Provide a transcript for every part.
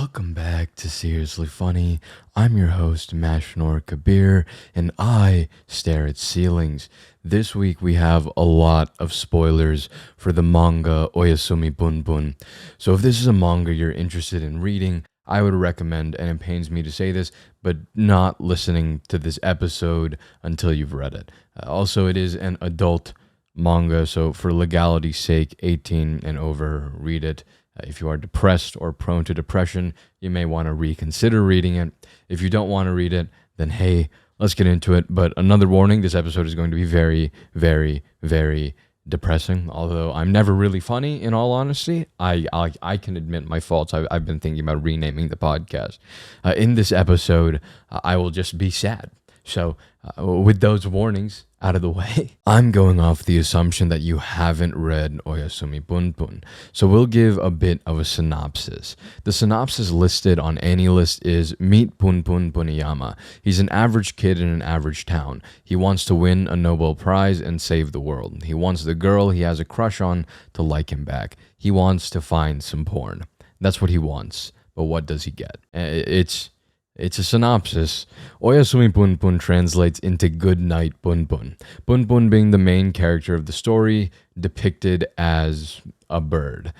Welcome back to Seriously Funny. I'm your host, Mashnor Kabir, and I stare at ceilings. This week we have a lot of spoilers for the manga Oyasumi Punpun. So if this is a manga you're interested in reading, I would recommend, and it pains me to say this, but not listening to this episode until you've read it. Also, it is an adult manga, so for legality's sake, 18 and over, read it. If you are depressed or prone to depression, you may want to reconsider reading it. If you don't want to read it, then hey, let's get into it. But another warning, this episode is going to be very, very, very depressing. Although I'm never really funny, in all honesty, I can admit my faults. I've been thinking about renaming the podcast. In this episode, I will just be sad. So with those warnings out of the way, I'm going off the assumption that you haven't read Oyasumi Punpun. So we'll give a bit of a synopsis. The synopsis listed on AnyList is Meet Punpun Puniyama. He's an average kid in an average town. He wants to win a Nobel Prize and save the world. He wants the girl he has a crush on to like him back. He wants to find some porn. That's what he wants. But what does he get? It's a synopsis. Oyasumi Punpun translates into Goodnight Punpun. Punpun being the main character of the story, depicted as a bird.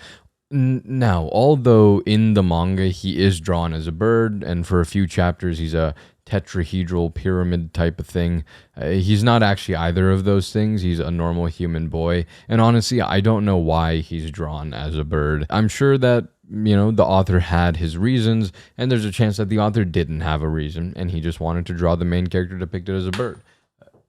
Now, although in the manga he is drawn as a bird, and for a few chapters he's a tetrahedral pyramid type of thing, he's not actually either of those things. He's a normal human boy, and honestly, I don't know why he's drawn as a bird. I'm sure that the author had his reasons, and there's a chance that the author didn't have a reason, and he just wanted to draw the main character depicted as a bird.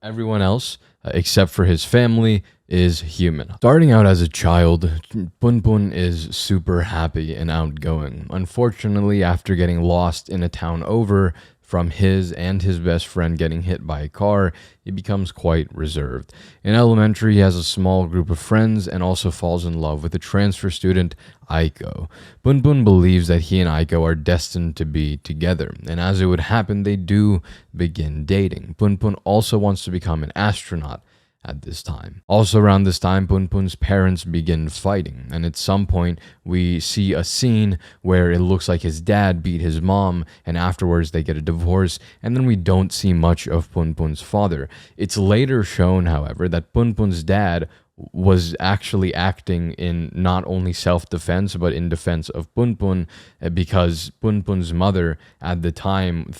Everyone else, except for his family, is human. Starting out as a child, Punpun is super happy and outgoing. Unfortunately, after getting lost in a town over from his and his best friend getting hit by a car, he becomes quite reserved. In elementary, he has a small group of friends and also falls in love with a transfer student, Aiko. Punpun believes that he and Aiko are destined to be together, and as it would happen, they do begin dating. Punpun also wants to become an astronaut at this time. Also around this time, Punpun's parents begin fighting, and at some point we see a scene where it looks like his dad beat his mom, and afterwards they get a divorce, and then we don't see much of Punpun's father. It's later shown, however, that Punpun's dad was actually acting in not only self-defense but in defense of Punpun, because Punpun's mother at the time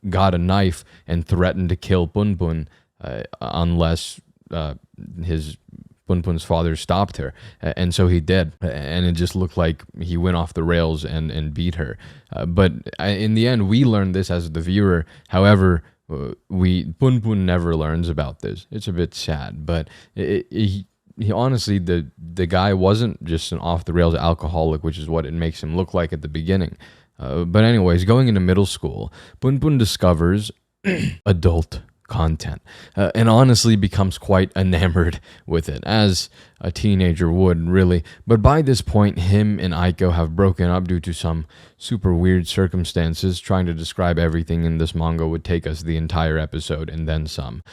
got a knife and threatened to kill Punpun unless his Punpun's father stopped her, and so he did, and it just looked like he went off the rails and beat her. But in the end, we learned this as the viewer. However, Punpun never learns about this. It's a bit sad, but he honestly, the guy wasn't just an off the rails alcoholic, which is what it makes him look like at the beginning. But anyways, going into middle school, Punpun discovers adult content and honestly becomes quite enamored with it, as a teenager would, really. But by this point, him and Aiko have broken up due to some super weird circumstances. Trying to describe everything in this manga would take us the entire episode and then some.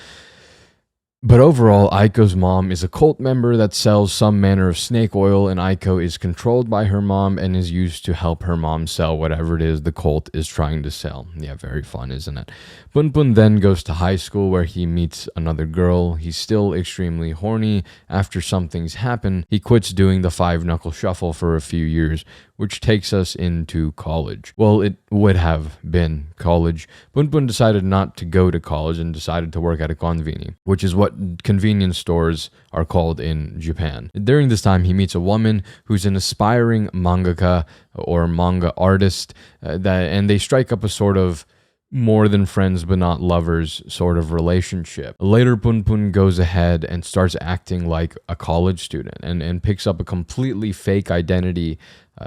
But overall, Aiko's mom is a cult member that sells some manner of snake oil, and Aiko is controlled by her mom and is used to help her mom sell whatever it is the cult is trying to sell. Yeah, very fun, isn't it? Punpun then goes to high school where he meets another girl. He's still extremely horny. After some things happen, he quits doing the 5-knuckle shuffle for a few years, which takes us into college. Well, it would have been college. Punpun decided not to go to college and decided to work at a conveni, which is what convenience stores are called in Japan. During this time, he meets a woman who's an aspiring mangaka or manga artist, and they strike up a sort of more than friends but not lovers sort of relationship. Later, Punpun goes ahead and starts acting like a college student and picks up a completely fake identity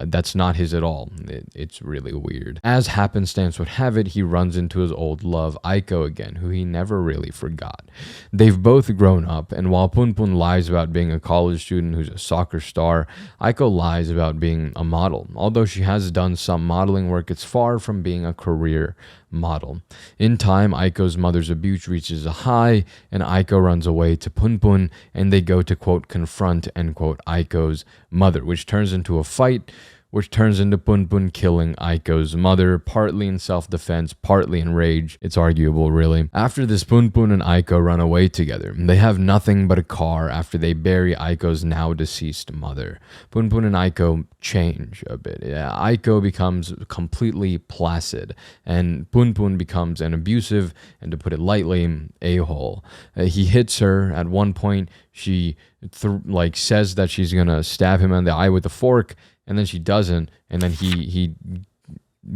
that's not his at all. It's really weird. As happenstance would have it, he runs into his old love, Aiko, again, who he never really forgot. They've both grown up, and while Punpun lies about being a college student who's a soccer star, Aiko lies about being a model. Although she has done some modeling work, it's far from being a career model. In time, Aiko's mother's abuse reaches a high, and Aiko runs away to Punpun, and they go to, quote, confront, end quote, Aiko's mother, which turns into a fight which turns into Punpun killing Aiko's mother, partly in self-defense, partly in rage. It's arguable, really. After this, Punpun and Aiko run away together. They have nothing but a car after they bury Aiko's now deceased mother. Punpun and Aiko change a bit. Yeah, Aiko becomes completely placid, and Punpun becomes an abusive, and to put it lightly, a-hole. He hits her at one point. She says that she's gonna stab him in the eye with a fork, and then she doesn't, and then he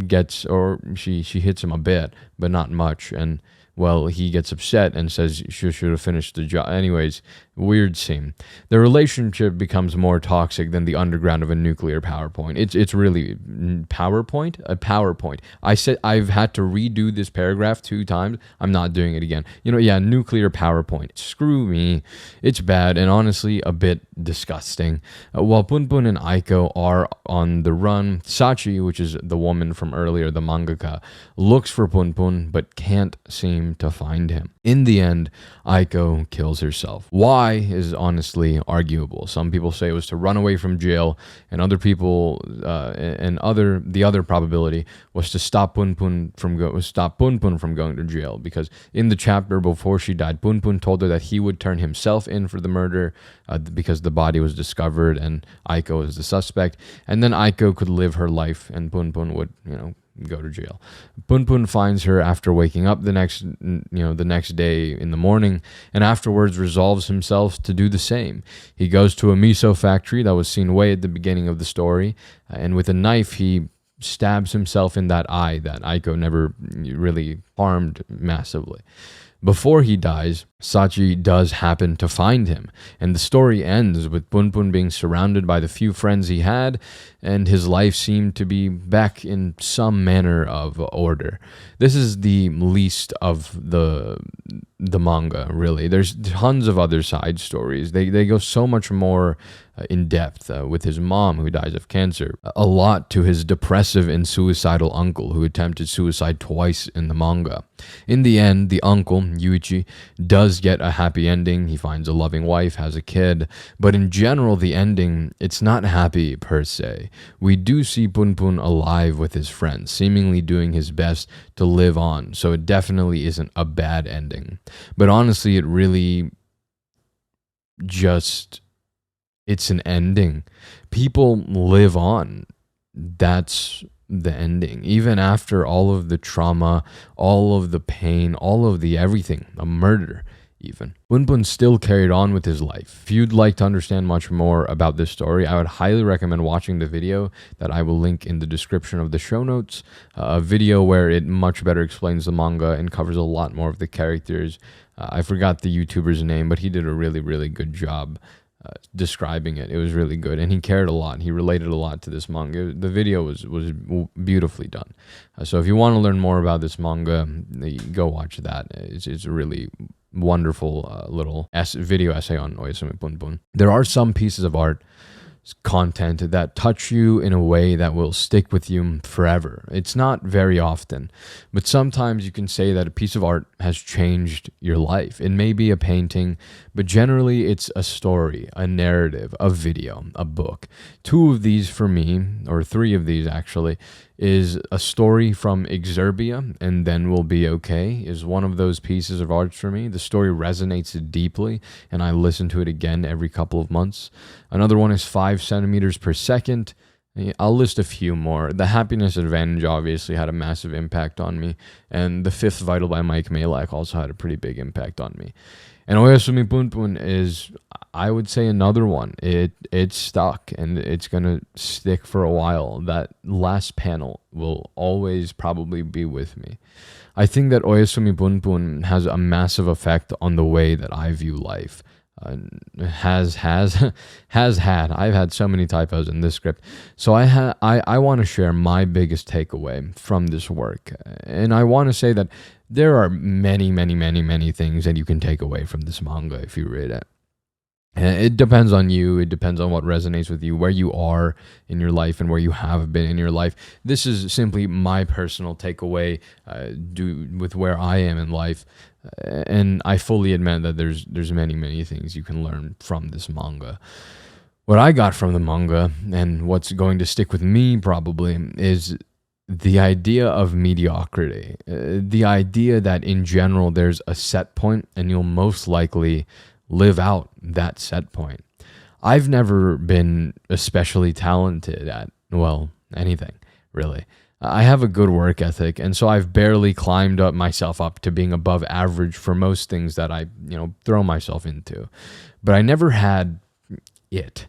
gets, or she hits him a bit, but not much, and well, he gets upset and says she should have finished the job. Anyways, weird scene. The relationship becomes more toxic than the underground of a nuclear power point. It's really PowerPoint? A PowerPoint. I said I've had to redo this paragraph 2 times. I'm not doing it again. Nuclear PowerPoint. Screw me. It's bad and honestly a bit disgusting. While Punpun and Aiko are on the run, Sachi, which is the woman from earlier, the mangaka, looks for Punpun but can't seem to find him. In the end, Aiko kills herself. Why is honestly arguable. Some people say it was to run away from jail, and other people, the other probability was to stop Punpun from going to jail. Because in the chapter before she died, Punpun told her that he would turn himself in for the murder, because the body was discovered and Aiko is the suspect, and then Aiko could live her life, and Punpun would, go to jail. Punpun finds her after waking up the next day in the morning, and afterwards resolves himself to do the same. He goes to a miso factory that was seen way at the beginning of the story, and with a knife he stabs himself in that eye that Aiko never really harmed massively. Before he dies, Sachi does happen to find him, and the story ends with Punpun being surrounded by the few friends he had, and his life seemed to be back in some manner of order. This is the least of the manga, really. There's tons of other side stories. They go so much more in depth, with his mom who dies of cancer, a lot to his depressive and suicidal uncle who attempted suicide twice in the manga. In the end, the uncle, Yuichi, does get a happy ending. He finds a loving wife, has a kid, but in general, the ending, it's not happy per se. We do see Punpun alive with his friends, seemingly doing his best to live on, so it definitely isn't a bad ending. But honestly, it really just... it's an ending. People live on. That's the ending. Even after all of the trauma, all of the pain, all of the everything, a murder even. Punpun still carried on with his life. If you'd like to understand much more about this story, I would highly recommend watching the video that I will link in the description of the show notes. A video where it much better explains the manga and covers a lot more of the characters. I forgot the YouTuber's name, but he did a really, really good job describing it. It was really good, and he cared a lot. He related a lot to this manga. The video was beautifully done. So if you want to learn more about this manga, go watch that. It's a really wonderful little video essay on Oyasumi Punpun. There are some pieces of art content that touch you in a way that will stick with you forever. It's not very often, but sometimes you can say that a piece of art has changed your life. It may be a painting, but generally it's a story, a narrative, a video, a book. 2 of these for me, or 3 of these actually, is a story from Exerbia, and Then We'll Be Okay, is one of those pieces of art for me. The story resonates deeply, and I listen to it again every couple of months. Another one is 5 centimeters per second. I'll list a few more. The Happiness Advantage obviously had a massive impact on me, and The Fifth Vital by Mike Malak also had a pretty big impact on me. And Oyasumi Punpun is, I would say, another one. It's stuck, and it's going to stick for a while. That last panel will always probably be with me. I think that Oyasumi Punpun has a massive effect on the way that I view life. Has had. I've had so many typos in this script. So I want to share my biggest takeaway from this work. And I want to say that there are many, many, many, many things that you can take away from this manga if you read it. It depends on you. It depends on what resonates with you, where you are in your life and where you have been in your life. This is simply my personal takeaway with where I am in life. And I fully admit that there's many, many things you can learn from this manga. What I got from the manga, and what's going to stick with me probably, is the idea of mediocrity. The idea that in general there's a set point and you'll most likely live out that set point. I've never been especially talented at, well, anything, really. I have a good work ethic, and so I've barely climbed up myself up to being above average for most things that I, throw myself into. But I never had it,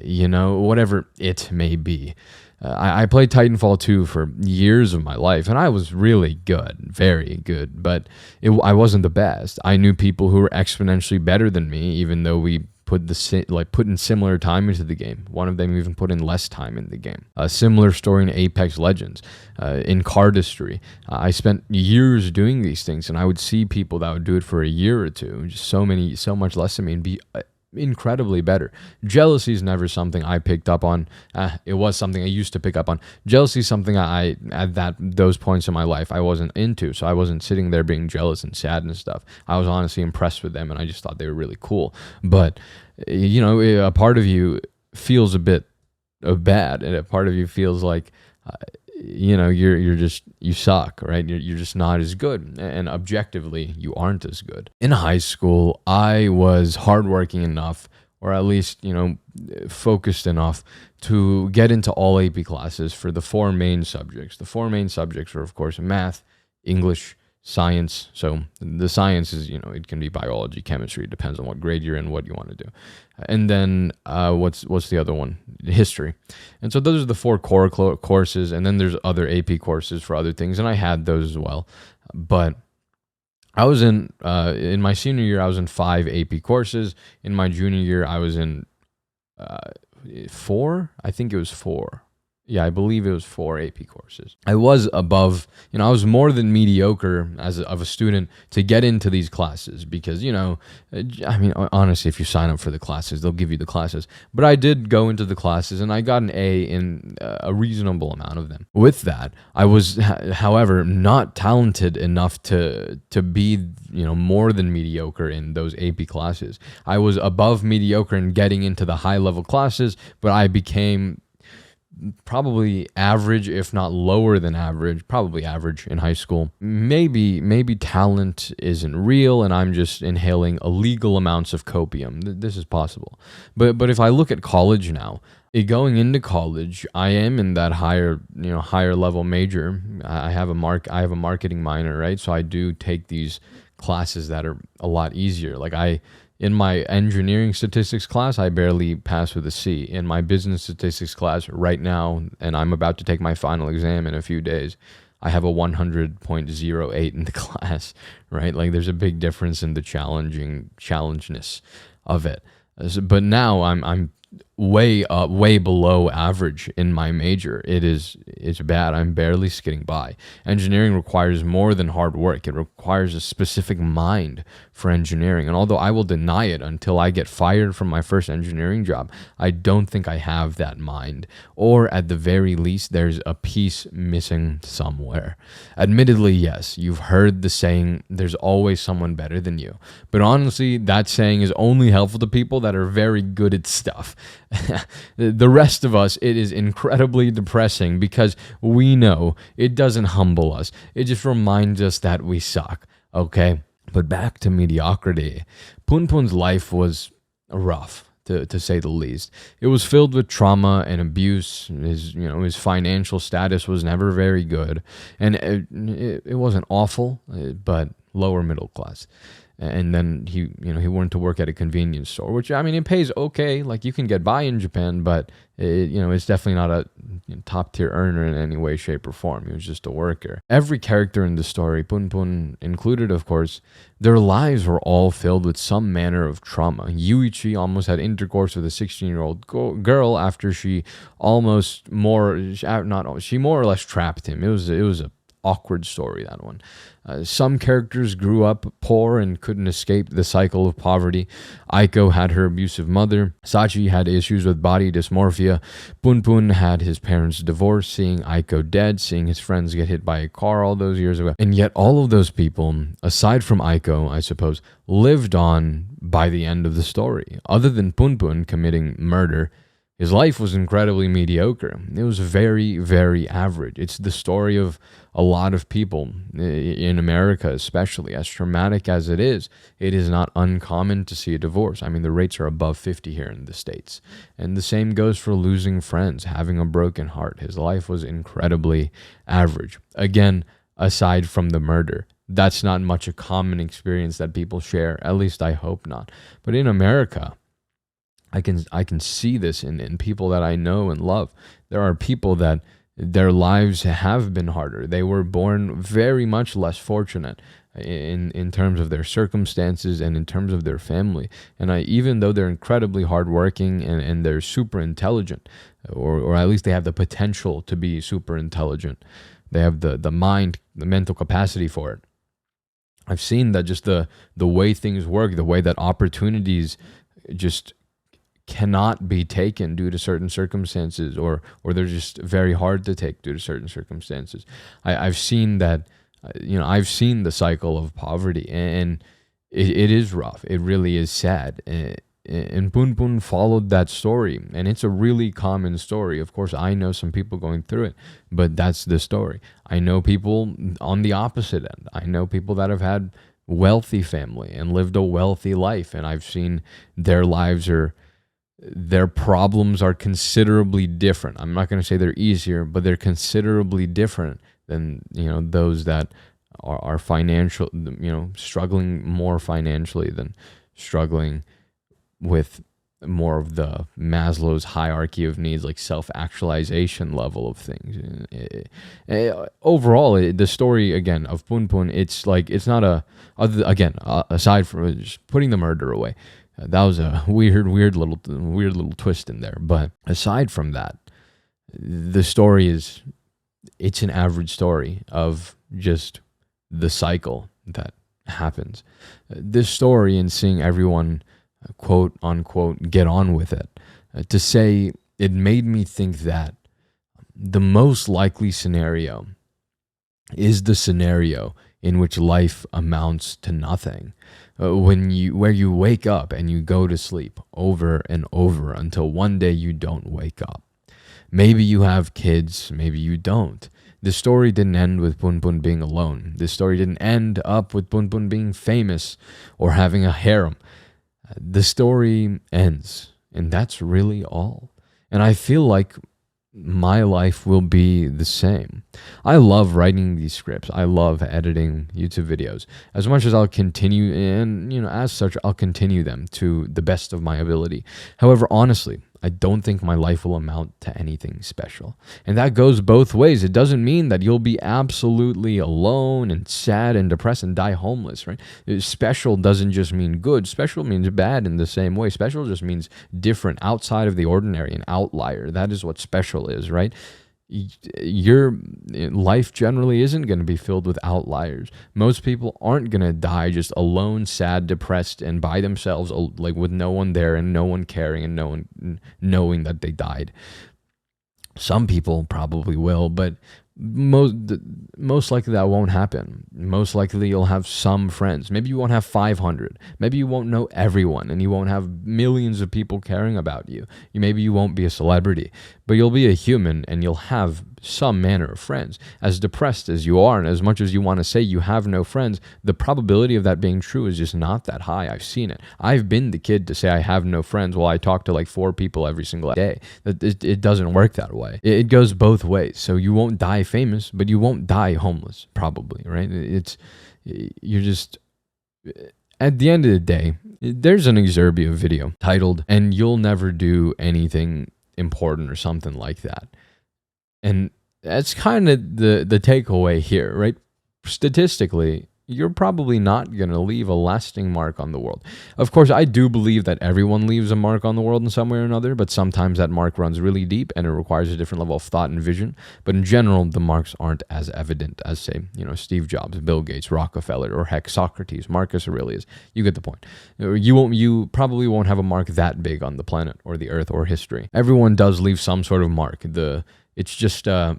whatever it may be. I played Titanfall 2 for years of my life, and I was really good, very good, but I wasn't the best. I knew people who were exponentially better than me, even though we put in similar time into the game. One of them even put in less time in the game. A similar story in Apex Legends, in cardistry. I spent years doing these things, and I would see people that would do it for a year or two, just so much less than me, and be incredibly better. Jealousy is never something I picked up on. It was something I used to pick up on. Jealousy is something I at those points in my life I wasn't into, so I wasn't sitting there being jealous and sad and stuff. I was honestly impressed with them, and I just thought they were really cool. But a part of you feels a bit of bad, and a part of you feels like you suck, right? You're just not as good, and objectively you aren't as good. In high school, I was hardworking enough, or at least focused enough to get into all AP classes for the four main subjects. The four main subjects are, of course, math, English, science. So the science is, it can be biology, chemistry. It depends on what grade you're in, what you want to do. And then what's the other one? History. And so those are the four core courses. And then there's other AP courses for other things. And I had those as well. But I was in my senior year, I was in 5 AP courses. In my junior year, I was in 4. I think it was 4. Yeah, I believe it was 4 AP courses. I was above, I was more than mediocre of a student to get into these classes because, honestly, if you sign up for the classes, they'll give you the classes. But I did go into the classes, and I got an A in a reasonable amount of them. With that, I was, however, not talented enough to be, more than mediocre in those AP classes. I was above mediocre in getting into the high-level classes, but I became probably average, if not lower than average, probably average in high school. Maybe talent isn't real and I'm just inhaling illegal amounts of copium. This is possible. But if I look at college now, going into college, I am in that higher level major. I have a marketing minor, right? So I do take these classes that are a lot easier. In my engineering statistics class, I barely passed with a C. In my business statistics class right now, and I'm about to take my final exam in a few days, I have a 100.08 in the class, right? There's a big difference in the challengeness of it. But now I'm way below average in my major. It's bad. I'm barely skidding by. Engineering requires more than hard work. It requires a specific mind for engineering. And although I will deny it until I get fired from my first engineering job, I don't think I have that mind. Or at the very least, there's a piece missing somewhere. Admittedly, yes, you've heard the saying, there's always someone better than you. But honestly, that saying is only helpful to people that are very good at stuff. The rest of us, it is incredibly depressing because we know it doesn't humble us. It just reminds us that we suck, okay? But back to mediocrity. Punpun's life was rough, to say the least. It was filled with trauma and abuse. His financial status was never very good. And it wasn't awful, but lower middle class. And then he went to work at a convenience store, which, it pays okay. You can get by in Japan, but it's definitely not a top tier earner in any way, shape, or form. He was just a worker. Every character in the story, Punpun included, of course, their lives were all filled with some manner of trauma. Yuichi almost had intercourse with a 16-year-old girl after she more or less trapped him. It was a awkward story, that one. Some characters grew up poor and couldn't escape the cycle of poverty. Aiko had her abusive mother. Sachi had issues with body dysmorphia. Punpun had his parents divorced, seeing Aiko dead, seeing his friends get hit by a car all those years ago. And yet all of those people, aside from Aiko, I suppose, lived on by the end of the story. Other than Punpun committing murder, his life was incredibly mediocre. It was very, very average. It's the story of a lot of people in America, especially. As traumatic as it is not uncommon to see a divorce. I mean, the rates are above 50 here in the States. And the same goes for losing friends, having a broken heart. His life was incredibly average. Again, aside from the murder, that's not much a common experience that people share. At least I hope not. But in America, I can see this in people that I know and love. There are people that their lives have been harder. They were born very much less fortunate in terms of their circumstances and in terms of their family. And even though they're incredibly hardworking and they're super intelligent, or at least they have the potential to be super intelligent, they have the mind, the mental capacity for it. I've seen that just the way things work, the way that opportunities just cannot be taken due to certain circumstances, or they're just very hard to take due to certain circumstances. I've seen that, I've seen the cycle of poverty, and it is rough. It really is sad. And Punpun followed that story, and it's a really common story. Of course, I know some people going through it, but that's the story. I know people on the opposite end. I know people that have had wealthy family and lived a wealthy life, and I've seen their problems are considerably different. I'm not going to say they're easier, but they're considerably different than, those that are financial, struggling more financially than struggling with more of the Maslow's hierarchy of needs, like self-actualization level of things. Overall, the story, again, of Punpun, it's not aside from just putting the murder away, that was a weird little twist in there. But aside from that, the story it's an average story of just the cycle that happens. This story, and seeing everyone, quote unquote, get on with it, to say it made me think that the most likely scenario is the scenario in which life amounts to nothing. Where you wake up and you go to sleep over and over until one day you don't wake up. Maybe you have kids, maybe you don't. The story didn't end with Punpun being alone. The story didn't end up with Punpun being famous or having a harem. The story ends, and that's really all. And I feel like my life will be the same. I love writing these scripts. I love editing YouTube videos. As much as I'll continue, and as such, I'll continue them to the best of my ability. However, honestly, I don't think my life will amount to anything special. And that goes both ways. It doesn't mean that you'll be absolutely alone and sad and depressed and die homeless, right? Special doesn't just mean good. Special means bad in the same way. Special just means different, outside of the ordinary, an outlier. That is what special is, right? Your life generally isn't going to be filled with outliers. Most people aren't going to die just alone, sad, depressed, and by themselves, like with no one there and no one caring and no one knowing that they died. Some people probably will, but most likely that won't happen. Most likely you'll have some friends. Maybe you won't have 500. Maybe you won't know everyone, and you won't have millions of people caring about you. Maybe you won't be a celebrity, but you'll be a human, and you'll have some manner of friends. As depressed as you are, and as much as you want to say you have no friends, the probability of that being true is just not that high. I've seen it. I've been the kid to say I have no friends while I talk to like 4 people every single day. It doesn't work that way. It goes both ways. So you won't die famous, but you won't die homeless, probably, right? You're just, at the end of the day, there's an Exerbia video titled, "And You'll Never Do Anything Important," or something like that. And that's kind of the takeaway here, right? Statistically, you're probably not going to leave a lasting mark on the world. Of course, I do believe that everyone leaves a mark on the world in some way or another, but sometimes that mark runs really deep and it requires a different level of thought and vision. But in general, the marks aren't as evident as, say, Steve Jobs, Bill Gates, Rockefeller, or heck, Socrates, Marcus Aurelius. You get the point. You probably won't have a mark that big on the planet or the earth or history. Everyone does leave some sort of mark. It's just a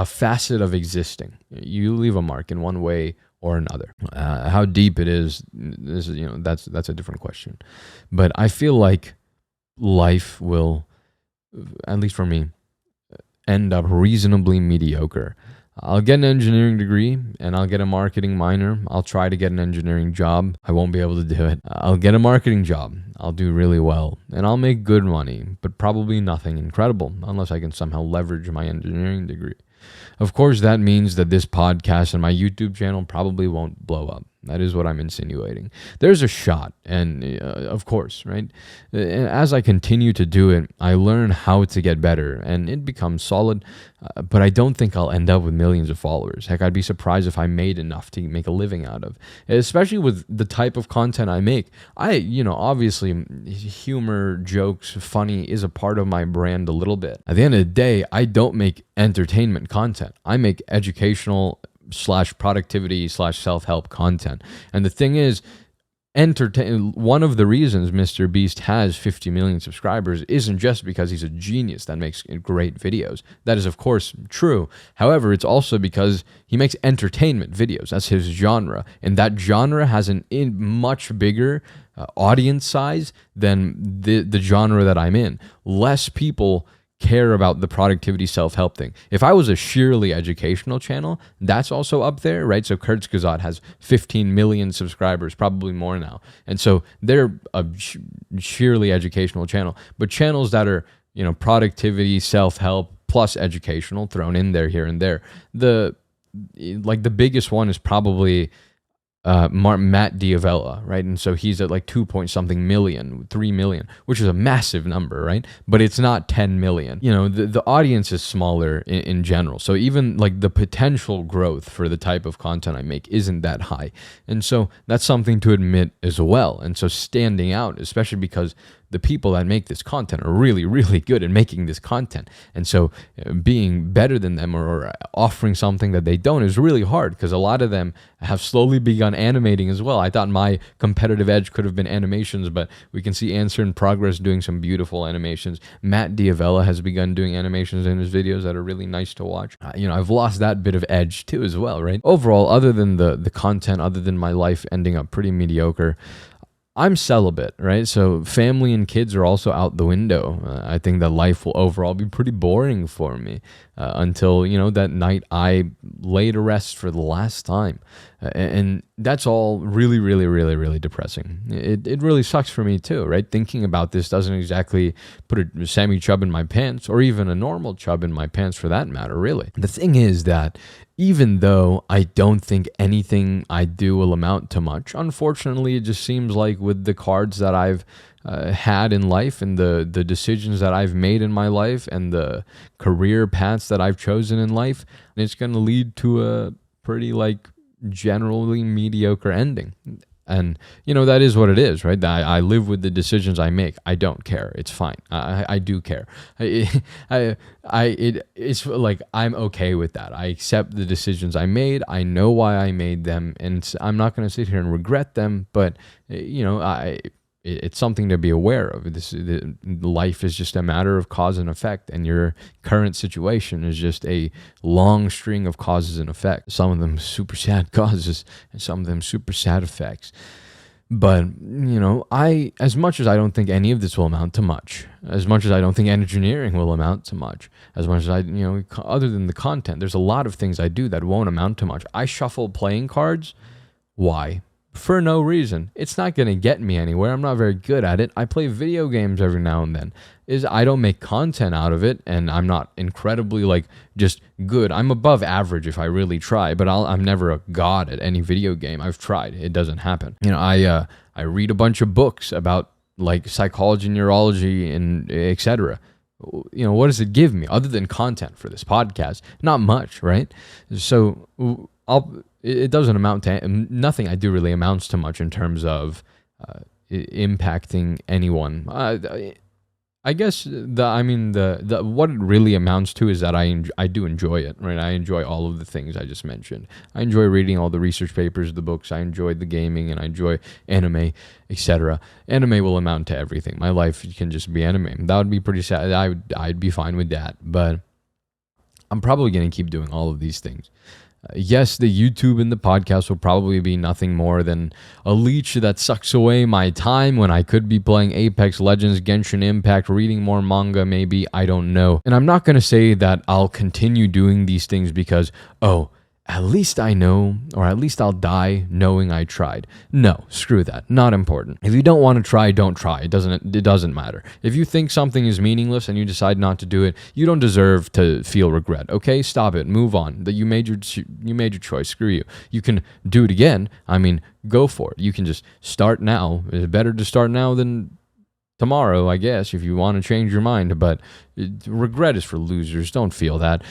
facet of existing. You leave a mark in one way or another. How deep it is, that's a different question. But I feel like life will, at least for me, end up reasonably mediocre. I'll get an engineering degree and I'll get a marketing minor. I'll try to get an engineering job. I won't be able to do it. I'll get a marketing job. I'll do really well and I'll make good money, but probably nothing incredible unless I can somehow leverage my engineering degree. Of course, that means that this podcast and my YouTube channel probably won't blow up. That is what I'm insinuating. There's a shot, and of course, right? As I continue to do it, I learn how to get better, and it becomes solid, but I don't think I'll end up with millions of followers. Heck, I'd be surprised if I made enough to make a living out of, especially with the type of content I make. Obviously, humor, jokes, funny is a part of my brand a little bit. At the end of the day, I don't make entertainment content. I make educational / productivity / self-help content. And the thing is, one of the reasons Mr. Beast has 50 million subscribers isn't just because he's a genius that makes great videos. That is, of course, true. However, it's also because he makes entertainment videos. That's his genre. And that genre has a much bigger audience size than the genre that I'm in. Less people care about the productivity self-help thing. If I was a sheerly educational channel, that's also up there, right? So Kurzgesagt has 15 million subscribers, probably more now. And so they're a sheerly educational channel. But channels that are, productivity, self-help, plus educational thrown in there here and there. The biggest one is probably Matt Diavella, right? And so he's at like 2 point something million, 3 million, which is a massive number, right? But it's not 10 million. The audience is smaller in general. So even like the potential growth for the type of content I make isn't that high. And so that's something to admit as well. And so standing out, especially because the people that make this content are really, really good at making this content. And so being better than them or offering something that they don't is really hard because a lot of them have slowly begun animating as well. I thought my competitive edge could have been animations, but we can see Answer in Progress doing some beautiful animations. Matt Diavella has begun doing animations in his videos that are really nice to watch. I've lost that bit of edge too as well, right? Overall, other than the content, other than my life ending up pretty mediocre, I'm celibate, right? So family and kids are also out the window. I think that life will overall be pretty boring for me until, that night I lay to rest for the last time. And that's all really, really, really, really depressing. It really sucks for me too, right? Thinking about this doesn't exactly put a semi-chub in my pants or even a normal chub in my pants for that matter, really. The thing is that even though I don't think anything I do will amount to much, unfortunately, it just seems like with the cards that I've had in life and the decisions that I've made in my life and the career paths that I've chosen in life, it's going to lead to a pretty generally mediocre ending. And, that is what it is, right? I live with the decisions I make. I don't care. It's fine. I do care. It's like I'm okay with that. I accept the decisions I made. I know why I made them. And I'm not going to sit here and regret them. But, it's something to be aware of. Life is just a matter of cause and effect, and your current situation is just a long string of causes and effects. Some of them super sad causes, and some of them super sad effects. But, as much as I don't think any of this will amount to much, as much as I don't think engineering will amount to much, as much as other than the content, there's a lot of things I do that won't amount to much. I shuffle playing cards. Why? For no reason. It's not going to get me anywhere. I'm not very good at it. I play video games every now and then. I don't make content out of it, and I'm not incredibly just good. I'm above average if I really try, but I'm never a god at any video game. I've tried. It doesn't happen. I read a bunch of books about psychology, neurology, and etc. What does it give me other than content for this podcast? Not much, right? So it doesn't amount to nothing. I do really amounts to much in terms of impacting anyone. I guess the what it really amounts to is that I do enjoy it, right? I enjoy all of the things I just mentioned. I enjoy reading all the research papers, the books. I enjoy the gaming, and I enjoy anime, etc. Anime will amount to everything. My life can just be anime. That would be pretty sad. I'd be fine with that, but I'm probably going to keep doing all of these things. Yes, the YouTube and the podcast will probably be nothing more than a leech that sucks away my time when I could be playing Apex Legends, Genshin Impact, reading more manga, maybe, I don't know. And I'm not going to say that I'll continue doing these things because, oh, at least I know, or at least I'll die knowing I tried. No, screw that. Not important. If you don't want to try, don't try. It doesn't matter. If you think something is meaningless and you decide not to do it, you don't deserve to feel regret. Okay, stop it. Move on. That you made your choice. Screw you. You can do it again. I mean, go for it. You can just start now. It's better to start now than tomorrow, I guess, if you want to change your mind. But regret is for losers. Don't feel that.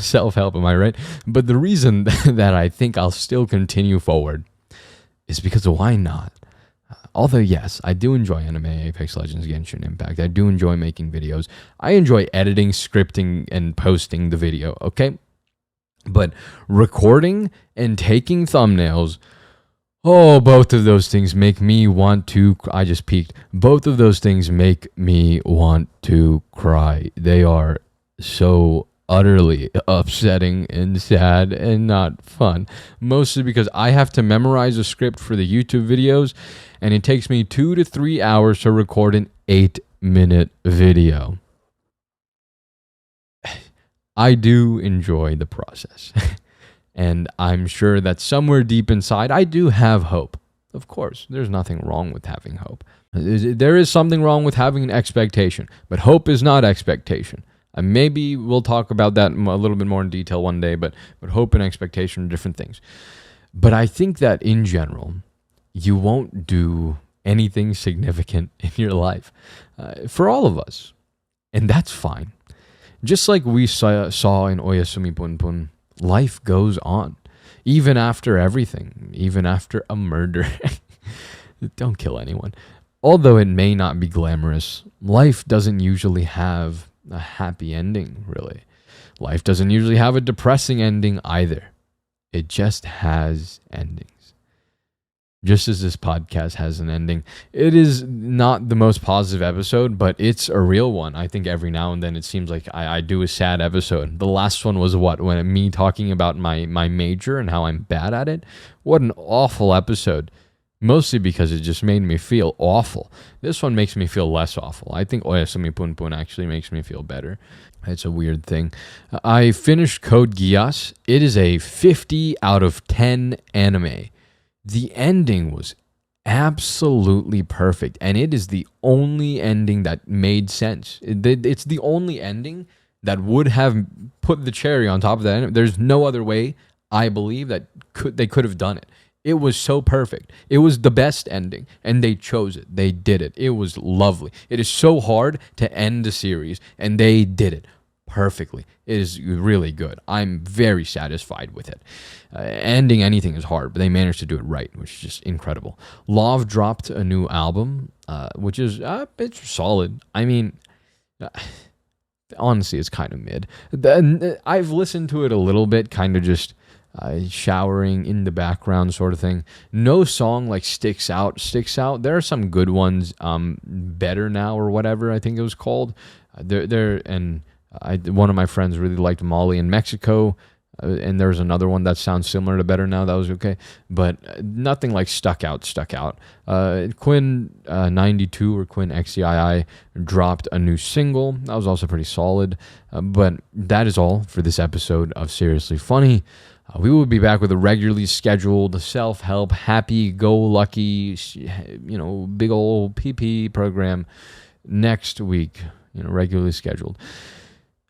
Self-help, am I right? But the reason that I think I'll still continue forward is because of why not? Although, yes, I do enjoy anime, Apex Legends, Genshin Impact. I do enjoy making videos. I enjoy editing, scripting, and posting the video, okay? But recording and taking thumbnails, oh, both of those things make me want to. I just peeked. Both of those things make me want to cry. They are so utterly upsetting and sad and not fun. Mostly because I have to memorize a script for the YouTube videos, and it takes me 2 to 3 hours to record an 8-minute video. I do enjoy the process. And I'm sure that somewhere deep inside, I do have hope. Of course, there's nothing wrong with having hope. There is something wrong with having an expectation, but hope is not expectation. Maybe we'll talk about that a little bit more in detail one day, but hope and expectation are different things. But I think that in general, you won't do anything significant in your life for all of us. And that's fine. Just like we saw in Oyasumi Punpun, life goes on, even after everything, even after a murder. Don't kill anyone. Although it may not be glamorous, life doesn't usually have a happy ending, really. Life doesn't usually have a depressing ending either. It just has endings. Just as this podcast has an ending. It is not the most positive episode, but it's a real one. I think every now and then it seems like I do a sad episode. The last one was when me talking about my major and how I'm bad at it. What an awful episode. Mostly because it just made me feel awful. This one makes me feel less awful. I think Oyasumi Punpun actually makes me feel better. It's a weird thing. I finished Code Geass. It is a 50 out of 10 anime. The ending was absolutely perfect, and it is the only ending that made sense. It's the only ending that would have put the cherry on top of that. There's no other way, I believe, that they could have done it. It was so perfect. It was the best ending, and they chose it. They did it. It was lovely. It is so hard to end a series, and they did it perfectly. It is really good. I'm very satisfied with it. Ending anything is hard, but they managed to do it right, which is just incredible. Love dropped a new album, which is it's solid. I mean, honestly, it's kind of mid. I've listened to it a little bit, kind of just showering in the background sort of thing. No song like sticks out. There are some good ones, Better Now or whatever I think it was called. One of my friends really liked Molly in Mexico, and there's another one that sounds similar to Better Now. That was okay, but nothing like stuck out. Quinn 92 or Quinn XCII dropped a new single. That was also pretty solid. But that is all for this episode of Seriously Funny. We will be back with a regularly scheduled self-help, happy-go-lucky, big old PP program next week. Regularly scheduled.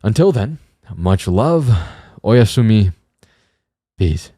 Until then, much love. Oyasumi. Peace.